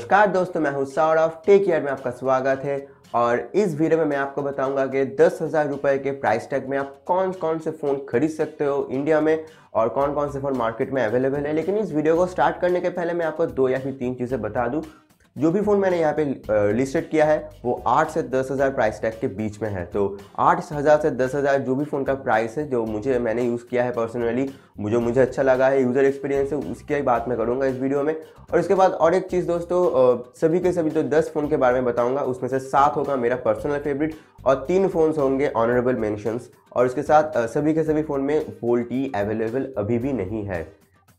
नमस्कार दोस्तों, मैं हूं सौरभ। टेक केयर में आपका स्वागत है। और इस वीडियो में मैं आपको बताऊंगा कि 10,000 रुपये के प्राइस टैग में आप कौन कौन से फ़ोन खरीद सकते हो इंडिया में और कौन कौन से फ़ोन मार्केट में अवेलेबल है। लेकिन इस वीडियो को स्टार्ट करने के पहले मैं आपको 2 या फिर 3 चीज़ें बता दूं। जो भी फ़ोन मैंने यहाँ पे लिस्टेड किया है वो 8 से 10,000 प्राइस टैग के बीच में है। तो 8,000 से 10,000 जो भी फ़ोन का प्राइस है, जो मैंने यूज़ किया है पर्सनली, मुझे अच्छा लगा है, यूज़र एक्सपीरियंस है, उसकी ही बात मैं करूँगा इस वीडियो में। और इसके बाद और एक चीज़ दोस्तों, सभी के सभी जो 10 फ़ोन के बारे में बताऊँगा उसमें से 7 होगा मेरा पर्सनल फेवरेट और 3 फ़ोन्स होंगे ऑनरेबल मेंशंस। और इसके साथ सभी के सभी फ़ोन में वोल्टी अवेलेबल अभी भी नहीं है।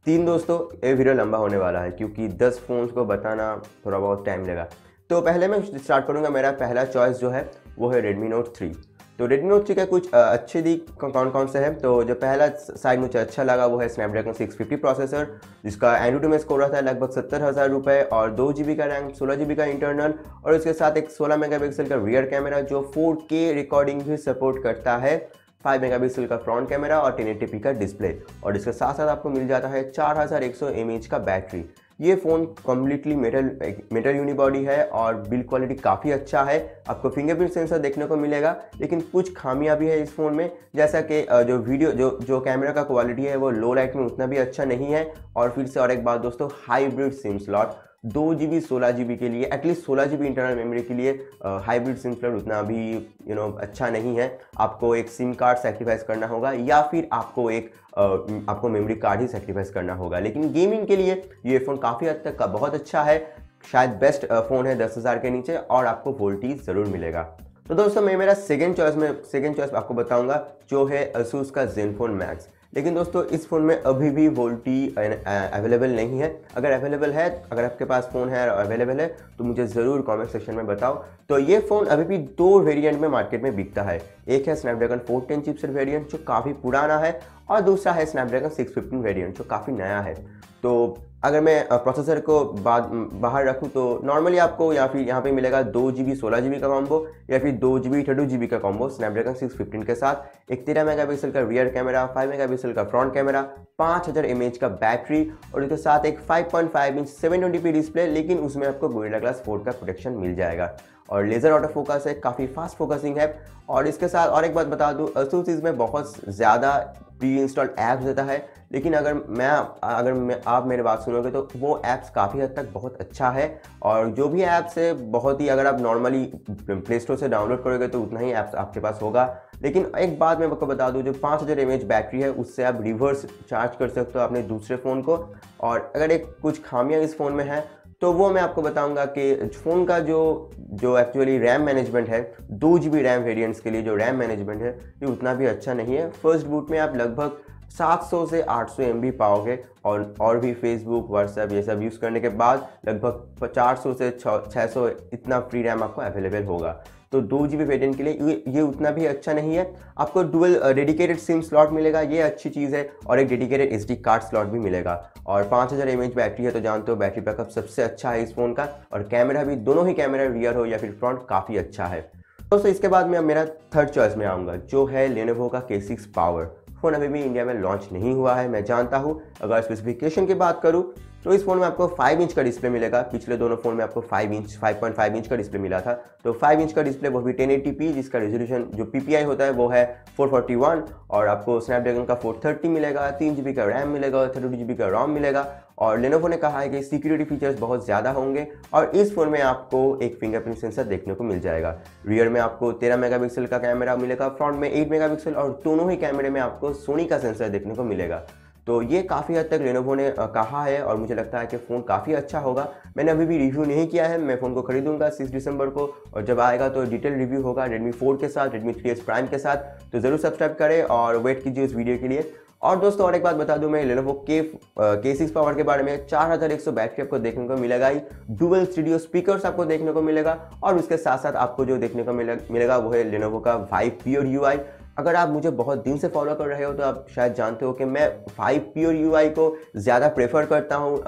3 दोस्तों, ये वीडियो लंबा होने वाला है क्योंकि 10 फ़ोन्स को बताना थोड़ा बहुत टाइम लेगा। तो पहले मैं स्टार्ट करूँगा। मेरा पहला चॉइस जो है वो है Redmi Note 3। तो Redmi Note 3 के कुछ अच्छे दिक कौन कौन से हैं। तो जो पहला साइड मुझे अच्छा लगा वो है Snapdragon 650 प्रोसेसर, जिसका एंड्रॉइड में स्कोर रहता है लगभग 70,000 रुपये और 2 GB का रैम, 16 GB का इंटरनल और इसके साथ एक 16 मेगापिक्सल का रियर कैमरा जो 4K रिकॉर्डिंग भी सपोर्ट करता है, 5 मेगापिक्सल का फ्रंट कैमरा और 1080p का डिस्प्ले। और इसके साथ साथ आपको मिल जाता है 4100 mAh का बैटरी। ये फ़ोन कम्प्लीटली मेटल यूनिबॉडी है और बिल्ड क्वालिटी काफ़ी अच्छा है। आपको फिंगरप्रिंट सेंसर देखने को मिलेगा, लेकिन कुछ खामियां भी है इस फ़ोन में, जैसा कि जो कैमरा का क्वालिटी है वो लो लाइट में उतना भी अच्छा नहीं है। और फिर से और एक बात दोस्तों, hybrid SIM slot 2 GB 16 GB के लिए, एटलीस्ट 16 GB इंटरनल मेमोरी के लिए हाइब्रिड सिम स्लॉट उतना भी अच्छा नहीं है। आपको एक सिम कार्ड सेक्रीफाइस करना होगा या फिर आपको मेमोरी कार्ड ही सेक्रीफाइस करना होगा। लेकिन गेमिंग के लिए ये फ़ोन काफ़ी हद तक का बहुत अच्छा है, शायद बेस्ट फ़ोन है 10,000 के नीचे और आपको वोल्टेज ज़रूर मिलेगा। तो दोस्तों मैं मेरा सेकेंड चॉइस आपको बताऊंगा जो है Asus का Zenfone Max। लेकिन दोस्तों इस फ़ोन में अभी भी वोल्टी अवेलेबल नहीं है। अगर अवेलेबल है, अगर आपके पास फ़ोन है और अवेलेबल है तो मुझे ज़रूर कमेंट सेक्शन में बताओ। तो ये फ़ोन अभी भी 2 वेरिएंट में मार्केट में बिकता है। एक है स्नैपड्रैगन 410 चिपसेट वेरिएंट जो काफ़ी पुराना है और दूसरा है स्नैपड्रैगन 615 वेरिएंट जो काफ़ी नया है। तो अगर मैं प्रोसेसर को बाहर रखूँ तो नॉर्मली आपको यहाँ पे मिलेगा 2 GB 16 GB का कॉम्बो या फिर 2 GB 32 GB का कॉम्बो स्नैपड्रैगन 615 के साथ, एक 13 मेगापिक्सल का रियर कैमरा, 5 मेगापिक्सल का फ्रंट कैमरा, 5000 mAh का बैटरी और इसके साथ एक 5.5 इंच 720p डिस्प्ले, लेकिन उसमें आपको गोरिल्ला ग्लास 4 का प्रोटेक्शन मिल जाएगा और लेज़र ऑटो फोकस है, काफ़ी फास्ट फोकसिंग है। और इसके साथ और एक बात बता दूं, Asus इसमें बहुत ज़्यादा प्री इंस्टॉल्ड ऐप्स देता है, लेकिन अगर आप मेरी बात सुनोगे तो वो ऐप्स काफ़ी हद तक बहुत अच्छा है। और जो भी ऐप्स है बहुत ही, अगर आप नॉर्मली प्ले स्टोर से डाउनलोड करोगे तो उतना ही ऐप्स आपके पास होगा। लेकिन एक बात मैं आपको बता दूं, जो 5000 mAh बैटरी है उससे आप रिवर्स चार्ज कर सकते हो अपने दूसरे फ़ोन को। और अगर एक कुछ खामियां इस फ़ोन में है तो वो मैं आपको बताऊंगा कि फ़ोन का जो एक्चुअली रैम मैनेजमेंट है, 2 GB रैम वेरिएंट्स के लिए जो रैम मैनेजमेंट है ये उतना भी अच्छा नहीं है। फर्स्ट बूट में आप लगभग 700 से 800 MB पाओगे और भी फेसबुक, व्हाट्सएप ये सब यूज़ करने के बाद लगभग 400 से 600 इतना फ्री रैम आपको अवेलेबल होगा। तो 2 GB वेरिएंट के लिए ये उतना भी अच्छा नहीं है। आपको डुअल डेडिकेटेड सिम स्लॉट मिलेगा, ये अच्छी चीज़ है, और एक डेडिकेटेड SD कार्ड स्लॉट भी मिलेगा। और 5000 mAh बैटरी है तो जानते हो बैटरी बैकअप सबसे अच्छा है इस फ़ोन का। और कैमरा भी, दोनों ही कैमरा रियर हो या फिर फ्रंट, काफ़ी अच्छा है। दोस्तों इसके बाद मैं मेरा थर्ड चॉइस में आऊँगा जो है Lenovo का K6 Power। फ़ोन अभी भी इंडिया में लॉन्च नहीं हुआ है, मैं जानता हूँ। अगर स्पेसिफिकेशन की बात करूँ तो इस फ़ोन में आपको 5 इंच का डिस्प्ले मिलेगा। पिछले दोनों फ़ोन में आपको 5.5 इंच का डिस्प्ले मिला था। तो 5 इंच का डिस्प्ले, वो भी 1080p, जिसका रेजोल्यूशन जो PPI होता है वो है 441 और आपको स्नैपड्रैगन का 430 मिलेगा, 3 GB का रैम मिलेगा, 32 GB का रोम मिलेगा। और लेनोवो ने कहा है कि सिक्योरिटी फीचर्स बहुत ज़्यादा होंगे और इस फ़ोन में आपको एक फिंगरप्रिंट सेंसर देखने को मिल जाएगा। रियर में आपको 13 मेगापिक्सल का कैमरा मिलेगा, फ्रंट में 8 मेगापिक्सल और दोनों ही कैमरे में आपको सोनी का सेंसर देखने को मिलेगा। तो ये काफ़ी हद तक लेनोवो ने कहा है और मुझे लगता है कि फ़ोन काफ़ी अच्छा होगा। मैंने अभी भी रिव्यू नहीं किया है, मैं फ़ोन को खरीदूंगा 6 दिसंबर को और जब आएगा तो डिटेल रिव्यू होगा Redmi 4 के साथ, Redmi 3S Prime के साथ। तो ज़रूर सब्सक्राइब करें और वेट कीजिए इस वीडियो के लिए। और दोस्तों और एक बात बता दूं मैं, Lenovo K6 पावर के बारे में, 4100 बैटरी आपको देखने को मिलेगा ही, डुअल स्टूडियो स्पीकर्स आपको देखने को मिलेगा और उसके साथ साथ आपको जो देखने को मिलेगा वो है Lenovo का Vive Pure UI। अगर आप मुझे बहुत दिन से फॉलो कर रहे हो तो आप शायद जानते हो कि मैं Vive Pure UI को ज़्यादा प्रेफर करता हूँ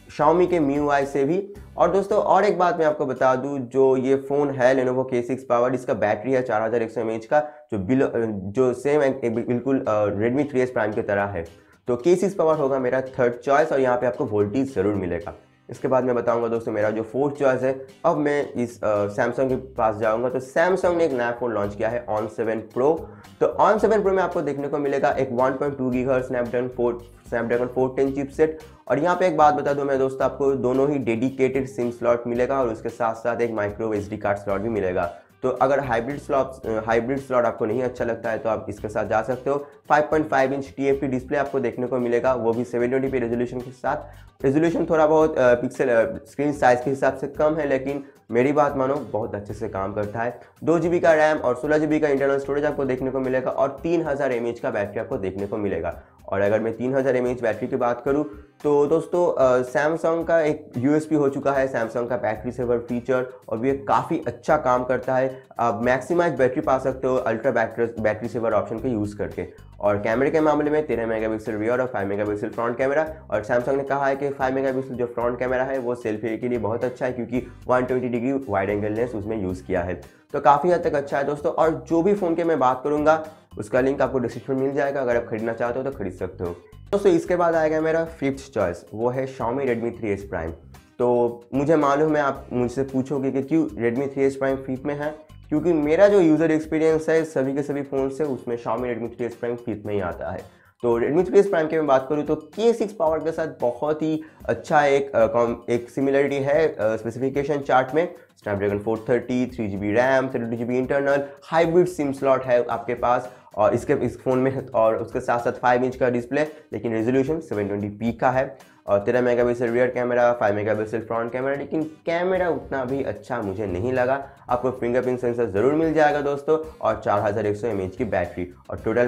Xiaomi के MIUI से भी। और दोस्तों और एक बात मैं आपको बता दूं, जो ये फ़ोन है Lenovo K6 पावर, इसका बैटरी है 4100 mAh का, जो सेम बिल्कुल Redmi 3S Prime की तरह है। तो K6 पावर होगा मेरा थर्ड चॉइस और यहाँ पे आपको वोल्टेज ज़रूर मिलेगा। इसके बाद मैं बताऊंगा दोस्तों मेरा जो फोर्थ चॉइस है। अब मैं इस सैमसंग के पास जाऊंगा। तो सैमसंग ने एक नया फ़ोन लॉन्च किया है ऑन 7 प्रो। तो ऑन 7 प्रो में आपको देखने को मिलेगा एक 1.2 गीगाहर्ट्ज़ स्नैपड्रैगन 410 चिपसेट। और यहाँ पे एक बात बता दूं मैं दोस्तों, आपको दोनों ही डेडिकेटेड सिम स्लॉट मिलेगा और उसके साथ साथ एक माइक्रो SD कार्ड स्लॉट भी मिलेगा। तो अगर हाइब्रिड स्लॉट आपको नहीं अच्छा लगता है तो आप इसके साथ जा सकते हो। 5.5 इंच TFT डिस्प्ले आपको देखने को मिलेगा, वो भी 720p रेजोल्यूशन के साथ। रेजोल्यूशन थोड़ा बहुत पिक्सल स्क्रीन साइज के हिसाब से कम है, लेकिन मेरी बात मानो बहुत अच्छे से काम करता है। 2GB का रैम और 16GB का इंटरनल स्टोरेज आपको देखने को मिलेगा और 3000 mAh का बैटरी आपको देखने को मिलेगा। और अगर मैं 3000 mAh बैटरी की बात करूं तो दोस्तों सैमसंग का एक USP हो चुका है सैमसंग का बैटरी सेवर फीचर, और ये काफ़ी अच्छा काम करता है। आप मैक्सिमाइज बैटरी पा सकते हो अल्ट्रा बैटरी सेवर ऑप्शन का यूज़ करके। और कैमरे के मामले में 13 मेगापिक्सल रियर और 5 मेगापिक्सल फ्रंट कैमरा। और सैमसंग ने कहा है कि 5 मेगापिक्सल जो फ्रंट कैमरा है वो सेल्फी के लिए बहुत अच्छा है, क्योंकि 120 डिग्री वाइड एंगल लेंस उसमें यूज़ किया है। तो काफ़ी हद तक अच्छा है दोस्तों। और जो भी फ़ोन के मैं बात करूँगा उसका लिंक आपको डिस्क्रिप्शन में मिल जाएगा, अगर आप खरीदना चाहते हो तो खरीद सकते हो दोस्तों। इसके बाद आएगा मेरा फिफ्थ चॉइस, वो है Xiaomi Redmi 3S Prime। तो मुझे मालूम है आप मुझसे पूछोगे कि क्यों Redmi 3S Prime फिफ्थ में है, क्योंकि मेरा जो यूज़र एक्सपीरियंस है सभी के सभी फ़ोन से उसमें Xiaomi Redmi 3S Prime fifth में ही आता है। तो Redmi 3S Prime की मैं बात करूँ तो K6 पावर के साथ बहुत ही अच्छा एक सिमिलरिटी है स्पेसिफिकेशन चार्ट में। Snapdragon 430, 3GB RAM, 32GB internal, hybrid SIM slot है आपके पास और इस फ़ोन में, और उसके साथ साथ 5 इंच का डिस्प्ले, लेकिन रेजोल्यूशन 720p का है। और 13 megapixel rear camera, 5 megapixel front camera, लेकिन कैमरा उतना भी अच्छा मुझे नहीं लगा। आपको फिंगरप्रिंट सेंसर ज़रूर मिल जाएगा दोस्तों, और 4100 mAh की बैटरी, और टोटल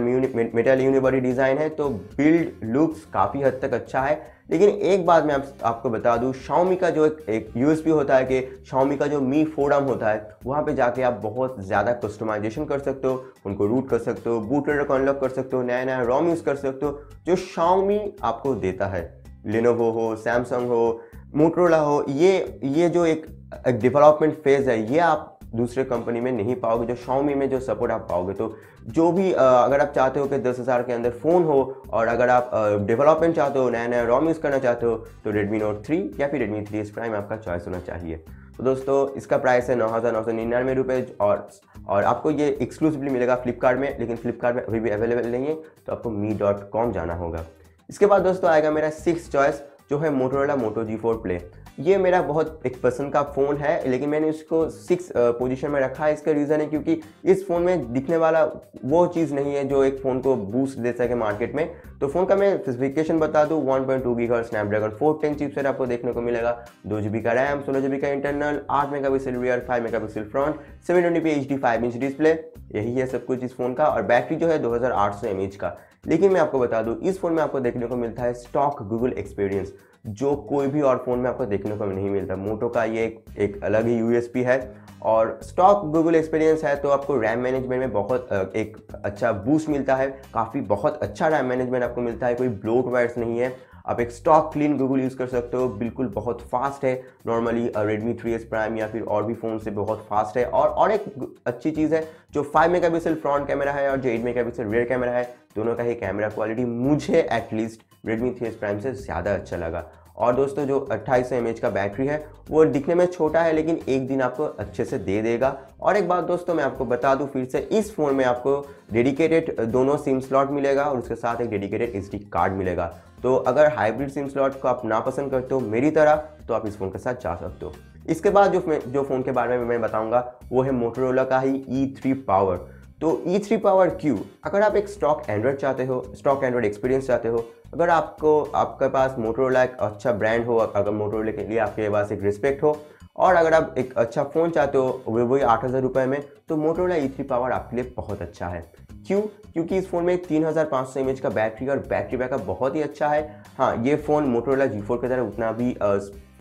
मेटल यूनिबॉडी डिज़ाइन है। तो बिल्ड लुक्स काफ़ी हद तक अच्छा है। लेकिन एक बात मैं आपको बता दूं, Xiaomi का जो एक USP होता है कि Xiaomi का जो मी फोरम होता है वहाँ पे जाके आप बहुत ज़्यादा कस्टमाइजेशन कर सकते हो, उनको रूट कर सकते हो, बूट लोडर को अनलॉक कर सकते हो, नया नया ROM यूज़ कर सकते हो, जो Xiaomi आपको देता है। Lenovo हो, सैमसंग हो, मोटरोला हो, ये जो एक डेवलपमेंट फेज़ है ये आप दूसरे कंपनी में नहीं पाओगे, जो Xiaomi में जो सपोर्ट आप पाओगे। तो जो भी अगर आप चाहते हो कि 10,000 के अंदर फ़ोन हो, और अगर आप डेवलपमेंट चाहते हो, नया नया ROM यूज़ करना चाहते हो, तो Redmi Note 3 या फिर Redmi 3S Prime आपका चॉइस होना चाहिए। तो दोस्तों इसका प्राइस है 9,999 रुपये, और आपको ये एक्सक्लूसिवली मिलेगा फ्लिपकार्ट में, लेकिन फ्लिपकार्ट में अभी भी अवेलेबल नहीं है, तो आपको me.com जाना होगा। इसके बाद दोस्तों आएगा मेरा सिक्स्थ चॉइस, जो है Motorola Moto G4 Play। ये मेरा बहुत एक पसंद का फ़ोन है, लेकिन मैंने इसको 6 पोजीशन में रखा है। इसका रीज़न है क्योंकि इस फ़ोन में दिखने वाला वो चीज़ नहीं है जो एक फ़ोन को बूस्ट दे सके मार्केट में। तो फ़ोन का मैं स्पेसिफिकेशन बता दूं, 1.2 गीगाहर्ट्ज़ स्नैपड्रैगन 410 चिपसेट आपको देखने को मिलेगा, 2GB का रैम, 16GB का internal, 8 megapixel rear, 5 megapixel front, 720p HD 5 inch display, यही है सब कुछ इस फ़ोन का। और बैटरी जो है 2800 mAh का। लेकिन मैं आपको बता दूं, इस फ़ोन में आपको देखने को मिलता है स्टॉक गूगल एक्सपीरियंस, जो कोई भी और फ़ोन में आपको देखने को नहीं मिलता। मोटो का ये एक अलग ही USP है। और स्टॉक गूगल एक्सपीरियंस है तो आपको रैम मैनेजमेंट में बहुत एक अच्छा बूस्ट मिलता है, बहुत अच्छा रैम मैनेजमेंट आपको मिलता है, कोई ब्लोटवेयर्स नहीं है। आप एक स्टॉक क्लीन गूगल यूज़ कर सकते हो, बिल्कुल बहुत फास्ट है। नॉर्मली Redmi 3S Prime या फिर और भी फ़ोन से बहुत फास्ट है। और एक अच्छी चीज़ है, जो 5 मेगापिक्सल फ्रंट कैमरा है और जो 8 मेगापिक्सल रियर कैमरा है, दोनों का ही कैमरा क्वालिटी मुझे एटलीस्ट Redmi 3S Prime से ज़्यादा अच्छा लगा। और दोस्तों जो 2800 mAh का बैटरी है वो दिखने में छोटा है, लेकिन एक दिन आपको अच्छे से दे देगा। और एक बात दोस्तों मैं आपको बता दूं फिर से, इस फ़ोन में आपको डेडिकेटेड दोनों सिम स्लॉट मिलेगा और उसके साथ एक डेडिकेटेड SD कार्ड मिलेगा। तो अगर हाइब्रिड सिम स्लॉट को आप नापसंद करते हो मेरी तरह, तो आप इस फ़ोन के साथ जा सकते हो। इसके बाद जो फ़ोन के बारे में मैं बताऊँगा वो है मोटोरोला का ही E3 पावर। तो E3 पावर क्यों? अगर आप एक स्टॉक एंड्रॉयड चाहते हो, स्टॉक एंड्रॉयड एक्सपीरियंस चाहते हो, अगर आपके पास मोटोरोला एक अच्छा ब्रांड हो, अगर मोटोरोला के लिए आपके पास एक रिस्पेक्ट हो, और अगर आप एक अच्छा फ़ोन चाहते हो वही 8,000 रुपये में, तो मोटोरोला E3 पावर आपके लिए बहुत अच्छा है। क्यों? क्योंकि इस फ़ोन में 3500 mAh का बैटरी और बैटरी बैकअप बहुत ही अच्छा है। हाँ, ये फ़ोन मोटोरोला G4 की तरह उतना भी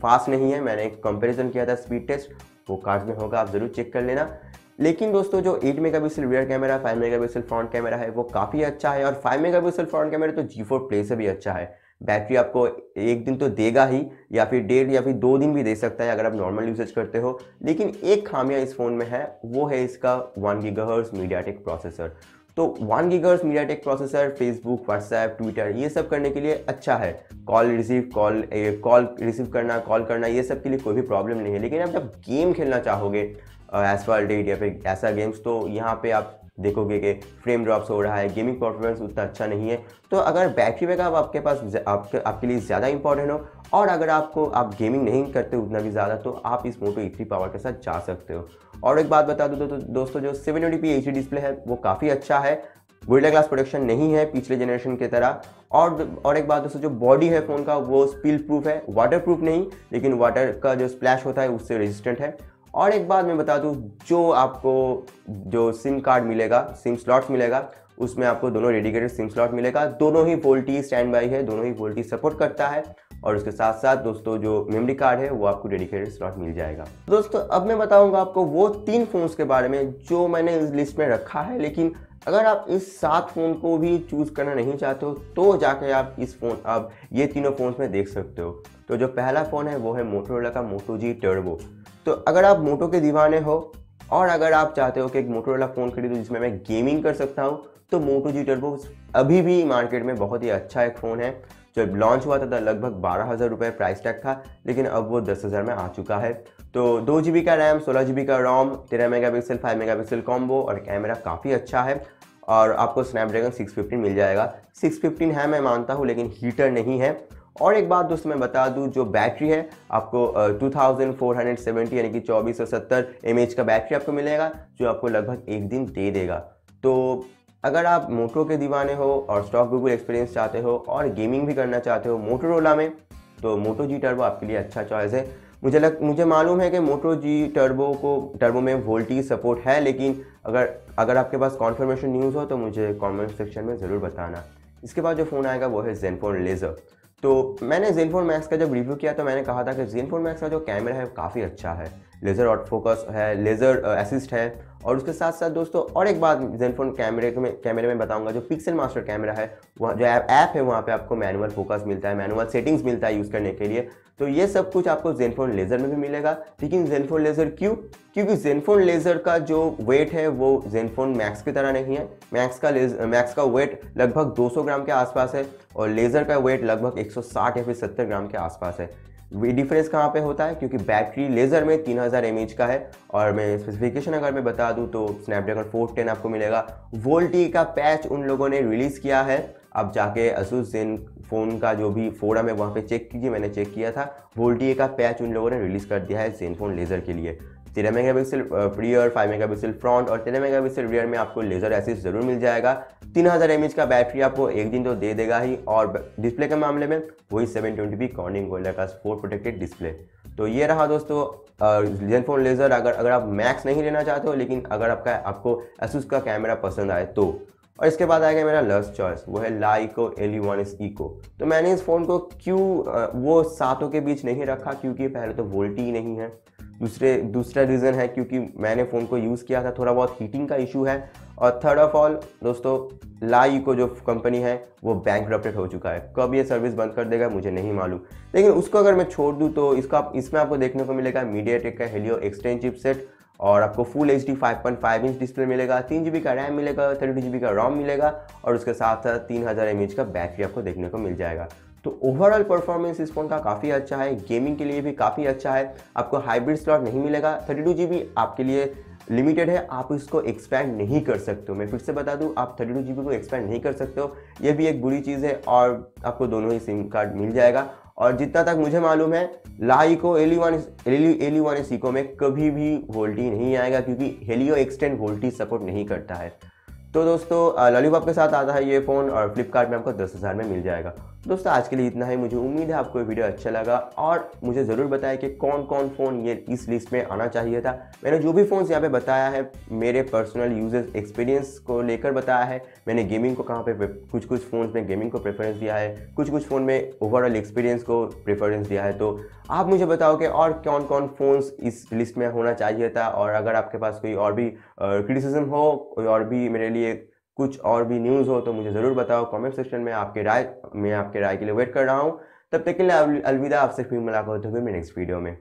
फास्ट नहीं है। मैंने एक कंपेरिजन किया था स्पीड टेस्ट, वो कार्ड में होगा, आप ज़रूर चेक कर लेना। लेकिन दोस्तों जो 8 megapixel rear camera, 5 megapixel front camera है वो काफ़ी अच्छा है, और 5 मेगापिक्सल फ्रंट कैमरा तो G4 Play से भी अच्छा है। बैटरी आपको एक दिन तो देगा ही, या फिर 1.5 या फिर 2 दिन भी दे सकता है अगर आप नॉर्मल यूसेज करते हो। लेकिन एक खामियां इस फ़ोन में है, वो है इसका 1 गीगाहर्ट्ज़ मीडियाटेक प्रोसेसर। तो 1 gigahertz MediaTek processor Facebook, WhatsApp, Twitter ये सब करने के लिए अच्छा है। कॉल रिसीव करना, कॉल करना ये सब के लिए कोई भी प्रॉब्लम नहीं है। लेकिन आप जब गेम खेलना चाहोगे एस्फाल्ट या फिर ऐसा गेम्स, तो यहाँ पे आप देखोगे कि फ्रेम ड्रॉप्स हो रहा है, गेमिंग परफॉर्मेंस उतना अच्छा नहीं है। तो अगर बैटरी बैकअप आपके पास आपके लिए ज़्यादा इंपॉर्टेंट हो और अगर आप गेमिंग नहीं करते उतना भी ज़्यादा, तो आप इस मोटो E3 पावर के साथ जा सकते हो। और एक बात बता दूँ तो दोस्तों, जो 720p HD डिस्प्ले है वो काफ़ी अच्छा है। गोरिल्ला ग्लास प्रोटेक्शन नहीं है पिछले जनरेशन की तरह। और एक बात दोस्तों, जो बॉडी है फ़ोन का वो स्पिल प्रूफ है, वाटर प्रूफ नहीं, लेकिन वाटर का जो स्प्लैश होता है उससे रेजिस्टेंट है। और एक बात मैं बता दूं, जो आपको जो सिम कार्ड मिलेगा, सिम स्लॉट्स मिलेगा, उसमें आपको दोनों डेडिकेटेड सिम स्लॉट मिलेगा। दोनों ही वोल्टी स्टैंड बाई है, दोनों ही वोल्टी सपोर्ट करता है। और उसके साथ साथ दोस्तों जो मेमोरी कार्ड है वो आपको डेडिकेटेड स्लॉट मिल जाएगा। दोस्तों अब मैं बताऊंगा आपको वो 3 फ़ोन्स के बारे में जो मैंने इस लिस्ट में रखा है। लेकिन अगर आप इस 7 फ़ोन को भी चूज़ करना नहीं चाहते हो तो जाके आप ये तीनों फ़ोन्स में देख सकते हो। तो जो पहला फ़ोन है वो है मोटोरोला का मोटो जी टर्बो। तो अगर आप मोटो के दीवाने हो और अगर आप चाहते हो कि एक मोटोरोला फ़ोन खरीदो जिसमें मैं गेमिंग कर सकता हूँ, तो मोटो जी टर्बो अभी भी मार्केट में बहुत ही अच्छा एक फ़ोन है। जब लॉन्च हुआ था लगभग 12,000 रुपये प्राइस टैग था, लेकिन अब वो 10,000 में आ चुका है। तो 2 GB का रैम, 16 GB का रोम, 13 मेगापिक्सल 5 मेगापिक्सल कॉम्बो और कैमरा काफ़ी अच्छा है। और आपको स्नैपड्रैगन 615 मिल जाएगा। 615 है मैं मानता हूँ, लेकिन हीटर नहीं है। और एक बात दोस्तों मैं बता दूं, जो बैटरी है आपको 2470 यानी कि 2470 mAh का बैटरी आपको मिलेगा, जो आपको लगभग एक दिन दे देगा। तो अगर आप मोटो के दीवाने हो और स्टॉक गूगल एक्सपीरियंस चाहते हो और गेमिंग भी करना चाहते हो मोटोरोला में, तो मोटो जी टर्बो आपके लिए अच्छा चॉइस है। मुझे मालूम है कि मोटो जी टर्बो में वोल्टी सपोर्ट है, लेकिन अगर आपके पास कॉन्फर्मेशन न्यूज़ हो तो मुझे कमेंट सेक्शन में ज़रूर बताना। इसके बाद जो फ़ोन आएगा वो है ज़ेनफोन लेज़र। तो मैंने ज़ेनफोन मैक्स का जब रिव्यू किया तो मैंने कहा था कि ज़ेनफोन मैक्स का जो कैमरा है काफ़ी अच्छा है, लेज़र ऑटो फोकस है, लेज़र असिस्ट है। और उसके साथ साथ दोस्तों और एक बात ज़ेनफोन कैमरे में बताऊंगा, जो पिक्सल मास्टर कैमरा है, वहाँ जो ऐप है वहाँ पे आपको मैनुअल फोकस मिलता है, मैनुअल सेटिंग्स मिलता है यूज़ करने के लिए। तो ये सब कुछ आपको ज़ेनफोन लेज़र में भी मिलेगा। लेकिन ज़ेनफोन लेज़र क्योंकि ज़ेनफोन लेज़र का जो वेट है वो ज़ेनफोन मैक्स की तरह नहीं है। मैक्स का वेट लगभग 200 ग्राम के आसपास है और लेज़र का वेट लगभग 160 या फिर 70 ग्राम के आसपास है। डिफरेंस कहाँ पे होता है, क्योंकि बैटरी लेज़र में 3000 mAh का है। और मैं स्पेसिफिकेशन अगर मैं बता दूं तो स्नैपड्रैगन 410 आपको मिलेगा। वोल्टी का पैच उन लोगों ने रिलीज़ किया है। आप जाके असूस ज़ेनफोन का जो भी फोरम है वहाँ पे चेक कीजिए, मैंने चेक किया था। वोल्टी का पैच उन लोगों ने रिलीज़ कर दिया है ज़ेनफोन लेज़र के लिए। 13 मेगापिक्सल रियर, 5 मेगापिक्सल फ्रंट और 13 मेगापिक्सल रियर में आपको लेज़र असिस्ट ज़रूर मिल जाएगा। 3000 mAh का बैटरी आपको एक दिन तो दे देगा ही। और डिस्प्ले के मामले में वही 720p cornering gorilla glass 4 protected display. तो ये रहा दोस्तों ज़ेनफोन लेज़र। अगर आप मैक्स नहीं लेना चाहते हो, लेकिन अगर आपको asus का कैमरा पसंद आए तो। और इसके बाद आएगा मेरा लास्ट चॉइस, वो है लाइको LE1S इको। तो मैंने इस फ़ोन को क्यों वो सातों के बीच नहीं रखा, क्योंकि पहले तो वोल्टी ही नहीं है। दूसरा रीज़न है क्योंकि मैंने फ़ोन को यूज़ किया था, थोड़ा बहुत हीटिंग का इशू है। और थर्ड ऑफ ऑल दोस्तों, लाइको जो कंपनी है वो बैंकरप्टेड हो चुका है। कब ये सर्विस बंद कर देगा मुझे नहीं मालूम, लेकिन उसको अगर मैं छोड़ दूँ तो इसमें आपको देखने को मिलेगा मीडियाटेक का हेलियो X10 चिपसेट। और आपको फुल HD 5.5 इंच डिस्प्ले मिलेगा, 3 GB का रैम मिलेगा, 32 GB का रोम मिलेगा और उसके साथ साथ 3000 mAh का बैटरी आपको देखने को मिल जाएगा। तो ओवरऑल परफॉर्मेंस इस फ़ोन का काफ़ी अच्छा है, गेमिंग के लिए भी काफ़ी अच्छा है। आपको हाइब्रिड स्लॉट नहीं मिलेगा, 32 GB आपके लिए लिमिटेड है, आप इसको एक्सपैंड नहीं कर सकते हो। मैं फिर से बता दूं, आप 32 GB को एक्सपैंड नहीं कर सकते हो, ये भी एक बुरी चीज़ है। और आपको दोनों ही सिम कार्ड मिल जाएगा। और जितना तक मुझे मालूम है, लाइको LE1S इको में कभी भी वोल्टी नहीं आएगा, क्योंकि हेलियो X10 वोल्टी सपोर्ट नहीं करता है। तो दोस्तों लॉलीपॉप के साथ आता है ये फ़ोन और फ्लिपकार्ट में आपको 10,000 में मिल जाएगा। दोस्तों आज के लिए इतना ही। मुझे उम्मीद है आपको ये वीडियो अच्छा लगा और मुझे ज़रूर बताएं कि कौन कौन फ़ोन ये इस लिस्ट में आना चाहिए था। मैंने जो भी फ़ोन्स यहाँ पे बताया है मेरे पर्सनल यूजर्स एक्सपीरियंस को लेकर बताया है। मैंने गेमिंग को कहाँ पे कुछ फ़ोन्स में गेमिंग को प्रेफरेंस दिया है, कुछ फ़ोन में ओवरऑल एक्सपीरियंस को प्रेफरेंस दिया है। तो आप मुझे बताओ कि और कौन कौन फ़ोन्स इस लिस्ट में होना चाहिए था। और अगर आपके पास कोई और भी क्रिटिसिज्म हो, कोई और भी मेरे लिए कुछ और भी न्यूज़ हो, तो मुझे ज़रूर बताओ कमेंट सेक्शन में। मैं आपके राय के लिए वेट कर रहा हूँ। तब तक के लिए अलविदा, आपसे फिर मुलाकात होगी मेरे नेक्स्ट वीडियो में।